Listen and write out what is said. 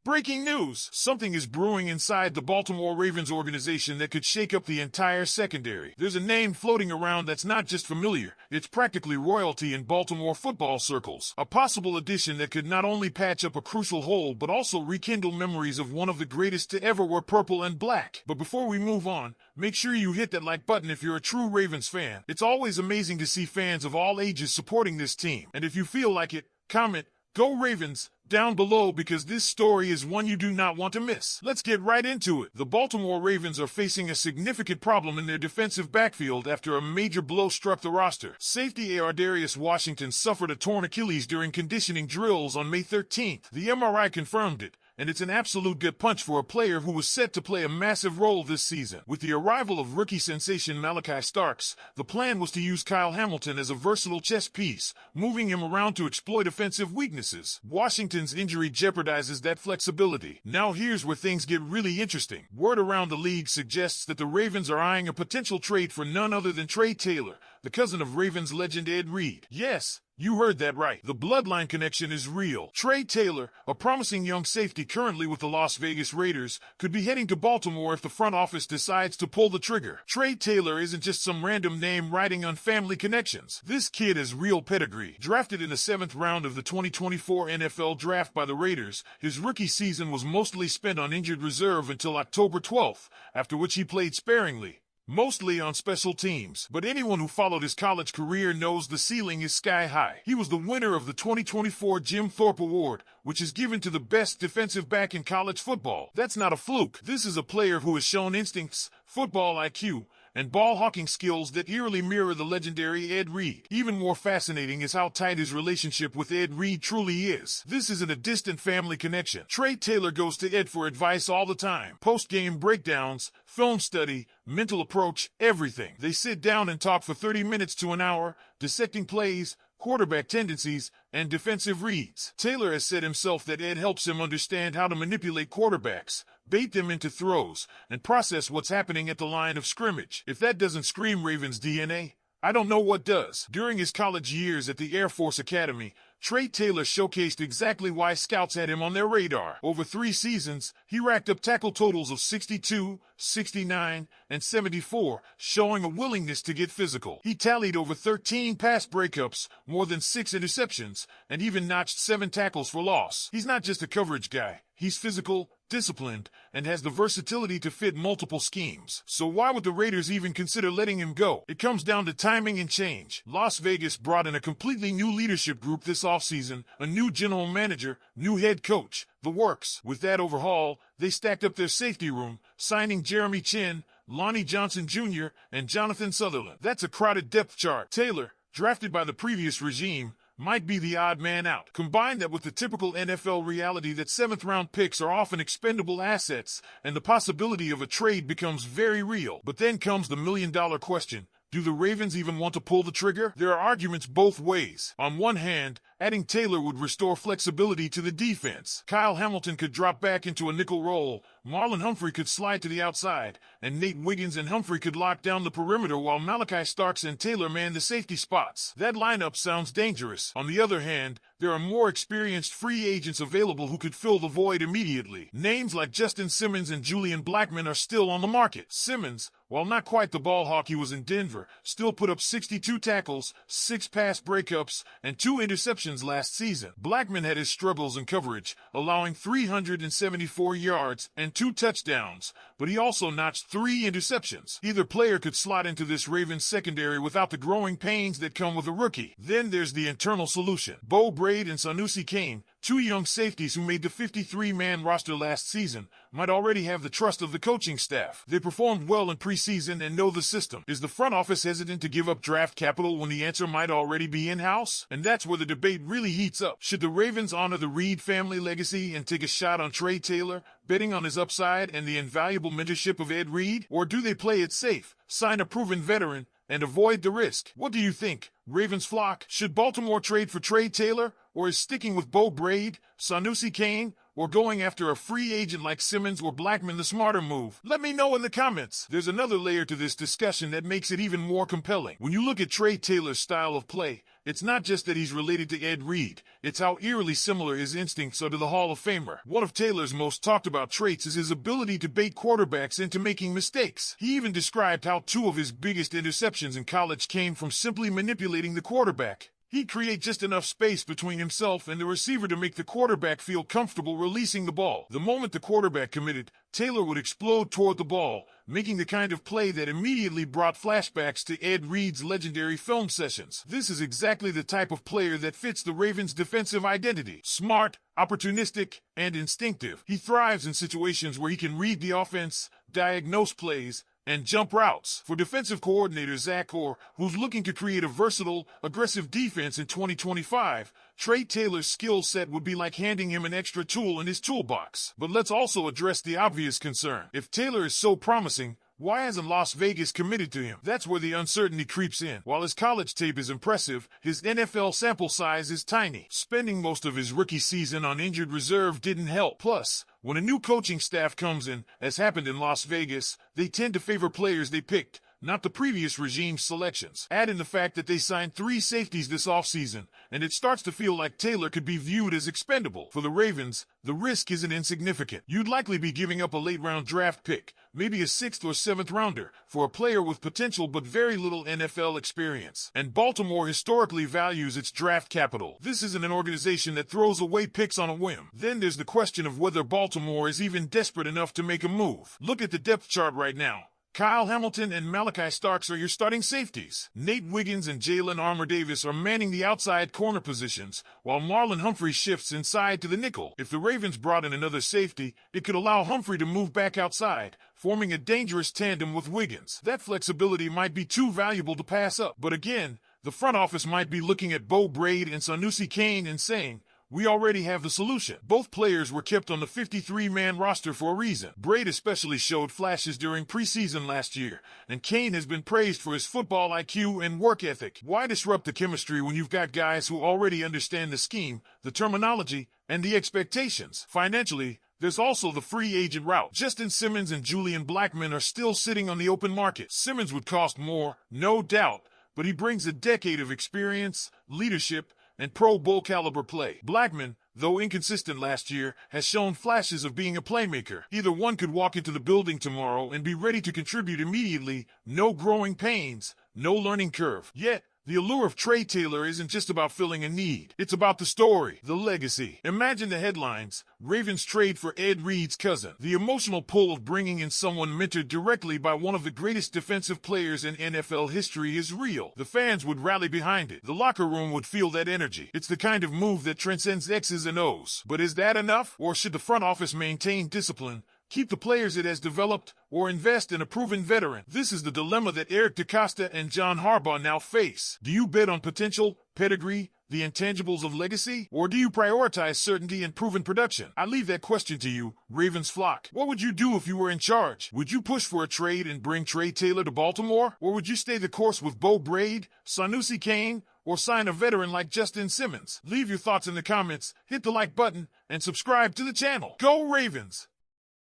Breaking news! Something is brewing inside the Baltimore Ravens organization that could shake up the entire secondary. There's a name floating around that's not just familiar, it's practically royalty in Baltimore football circles. A possible addition that could not only patch up a crucial hole but also rekindle memories of one of the greatest to ever wear purple and black. But before we move on, make sure you hit that like button if you're a true Ravens fan. It's always amazing to see fans of all ages supporting this team. And if you feel like it, comment, "Go Ravens," down below because this story is one you do not want to miss. Let's get right into it. The Baltimore Ravens are facing a significant problem in their defensive backfield after a major blow struck the roster. Safety Darius Washington suffered a torn Achilles during conditioning drills on May 13th. The MRI confirmed it, and it's an absolute gut punch for a player who was set to play a massive role this season. With the arrival of rookie sensation Malachi Starks, the plan was to use Kyle Hamilton as a versatile chess piece, moving him around to exploit offensive weaknesses. Washington's injury jeopardizes that flexibility. Now here's where things get really interesting. Word around the league suggests that the Ravens are eyeing a potential trade for none other than Trey Taylor, the cousin of Ravens legend Ed Reed. Yes, you heard that right. The bloodline connection is real. Trey Taylor, a promising young safety currently with the Las Vegas Raiders, could be heading to Baltimore if the front office decides to pull the trigger. Trey Taylor isn't just some random name riding on family connections. This kid has real pedigree. Drafted in the 7th round of the 2024 NFL Draft by the Raiders, his rookie season was mostly spent on injured reserve until October 12th, after which he played sparingly, mostly on special teams. But anyone who followed his college career knows the ceiling is sky high. He was the winner of the 2024 Jim Thorpe Award, which is given to the best defensive back in college football. That's not a fluke. This is a player who has shown instincts, football IQ, and ball-hawking skills that eerily mirror the legendary Ed Reed. Even more fascinating is how tight his relationship with Ed Reed truly is. This isn't a distant family connection. Trey Taylor goes to Ed for advice all the time. Post-game breakdowns, film study, mental approach, everything. They sit down and talk for 30 minutes to an hour, dissecting plays, quarterback tendencies, and defensive reads. Taylor has said himself that Ed helps him understand how to manipulate quarterbacks, bait them into throws, and process what's happening at the line of scrimmage. If that doesn't scream Ravens DNA, I don't know what does. During his college years at the Air Force Academy, Trey Taylor showcased exactly why scouts had him on their radar. Over 3 seasons, he racked up tackle totals of 62, 69, and 74, showing a willingness to get physical. He tallied over 13 pass breakups, more than 6 interceptions, and even notched 7 tackles for loss. He's not just a coverage guy. He's physical, disciplined, and has the versatility to fit multiple schemes. So why would the Raiders even consider letting him go? It comes down to timing and change. Las Vegas brought in a completely new leadership group this offseason, a new general manager, new head coach, the works. With that overhaul, they stacked up their safety room, signing Jeremy Chinn, Lonnie Johnson Jr., and Jonathan Sutherland. That's a crowded depth chart. Taylor, drafted by the previous regime, might be the odd man out. Combine that with the typical NFL reality that 7th-round picks are often expendable assets, and the possibility of a trade becomes very real. But then comes the million-dollar question. Do the Ravens even want to pull the trigger? There are arguments both ways. On one hand, adding Taylor would restore flexibility to the defense. Kyle Hamilton could drop back into a nickel role, Marlon Humphrey could slide to the outside, and Nate Wiggins and Humphrey could lock down the perimeter while Malachi Starks and Taylor man the safety spots. That lineup sounds dangerous. On the other hand, there are more experienced free agents available who could fill the void immediately. Names like Justin Simmons and Julian Blackman are still on the market. Simmons, while not quite the ball hawk he was in Denver, still put up 62 tackles, 6 pass breakups, and 2 interceptions last season. Blackman had his struggles in coverage, allowing 374 yards and 2 touchdowns, but he also notched 3 interceptions. Either player could slot into this Ravens secondary without the growing pains that come with a rookie. Then there's the internal solution. Bo Braid and Sanusi Kane, 2 young safeties who made the 53-man roster last season, might already have the trust of the coaching staff. They performed well in preseason and know the system. Is the front office hesitant to give up draft capital when the answer might already be in-house? And that's where the debate really heats up. Should the Ravens honor the Reed family legacy and take a shot on Trey Taylor, betting on his upside and the invaluable mentorship of Ed Reed? Or do they play it safe, sign a proven veteran, and avoid the risk? What do you think, Ravens flock? Should Baltimore trade for Trey Taylor, or is sticking with Bo Braid, Sanusi Kane, or going after a free agent like Simmons or Blackman the smarter move? Let me know in the comments. There's another layer to this discussion that makes it even more compelling. When you look at Trey Taylor's style of play, it's not just that he's related to Ed Reed, it's how eerily similar his instincts are to the Hall of Famer. One of Taylor's most talked about traits is his ability to bait quarterbacks into making mistakes. He even described how 2 of his biggest interceptions in college came from simply manipulating the quarterback. He'd create just enough space between himself and the receiver to make the quarterback feel comfortable releasing the ball. The moment the quarterback committed, Taylor would explode toward the ball, making the kind of play that immediately brought flashbacks to Ed Reed's legendary film sessions. This is exactly the type of player that fits the Ravens' defensive identity. Smart, opportunistic, and instinctive. He thrives in situations where he can read the offense, diagnose plays, and jump routes. For defensive coordinator Zach Orr, who's looking to create a versatile, aggressive defense in 2025, Trey Taylor's skill set would be like handing him an extra tool in his toolbox. But let's also address the obvious concern. If Taylor is so promising, why hasn't Las Vegas committed to him? That's where the uncertainty creeps in. While his college tape is impressive, his NFL sample size is tiny. Spending most of his rookie season on injured reserve didn't help. Plus, when a new coaching staff comes in, as happened in Las Vegas, they tend to favor players they picked, not the previous regime's selections. Add in the fact that they signed 3 safeties this offseason, and it starts to feel like Taylor could be viewed as expendable. For the Ravens, the risk isn't insignificant. You'd likely be giving up a late-round draft pick, maybe a 6th or 7th rounder, for a player with potential but very little NFL experience. And Baltimore historically values its draft capital. This isn't an organization that throws away picks on a whim. Then there's the question of whether Baltimore is even desperate enough to make a move. Look at the depth chart right now. Kyle Hamilton and Malachi Starks are your starting safeties. Nate Wiggins and Jalen Armour-Davis are manning the outside corner positions, while Marlon Humphrey shifts inside to the nickel. If the Ravens brought in another safety, it could allow Humphrey to move back outside, forming a dangerous tandem with Wiggins. That flexibility might be too valuable to pass up. But again, the front office might be looking at Bo Braid and Sanusi Kane and saying, we already have the solution. Both players were kept on the 53-man roster for a reason. Braid especially showed flashes during preseason last year, and Kane has been praised for his football IQ and work ethic. Why disrupt the chemistry when you've got guys who already understand the scheme, the terminology, and the expectations? Financially, there's also the free agent route. Justin Simmons and Julian Blackman are still sitting on the open market. Simmons would cost more, no doubt, but he brings a decade of experience, leadership, and Pro Bowl caliber play. Blackman, though inconsistent last year, has shown flashes of being a playmaker. Either one could walk into the building tomorrow and be ready to contribute immediately. No growing pains, no learning curve. Yet, the allure of Trey Taylor isn't just about filling a need. It's about the story, the legacy. Imagine the headlines: Ravens trade for Ed Reed's cousin. The emotional pull of bringing in someone mentored directly by one of the greatest defensive players in NFL history is real. The fans would rally behind it. The locker room would feel that energy. It's the kind of move that transcends X's and O's. But is that enough? Or should the front office maintain discipline, keep the players it has developed, or invest in a proven veteran? This is the dilemma that Eric DeCosta and John Harbaugh now face. Do you bet on potential, pedigree, the intangibles of legacy? Or do you prioritize certainty and proven production? I leave that question to you, Ravens flock. What would you do if you were in charge? Would you push for a trade and bring Trey Taylor to Baltimore? Or would you stay the course with Bo Braid, Sanusi Kane, or sign a veteran like Justin Simmons? Leave your thoughts in the comments, hit the like button, and subscribe to the channel. Go Ravens!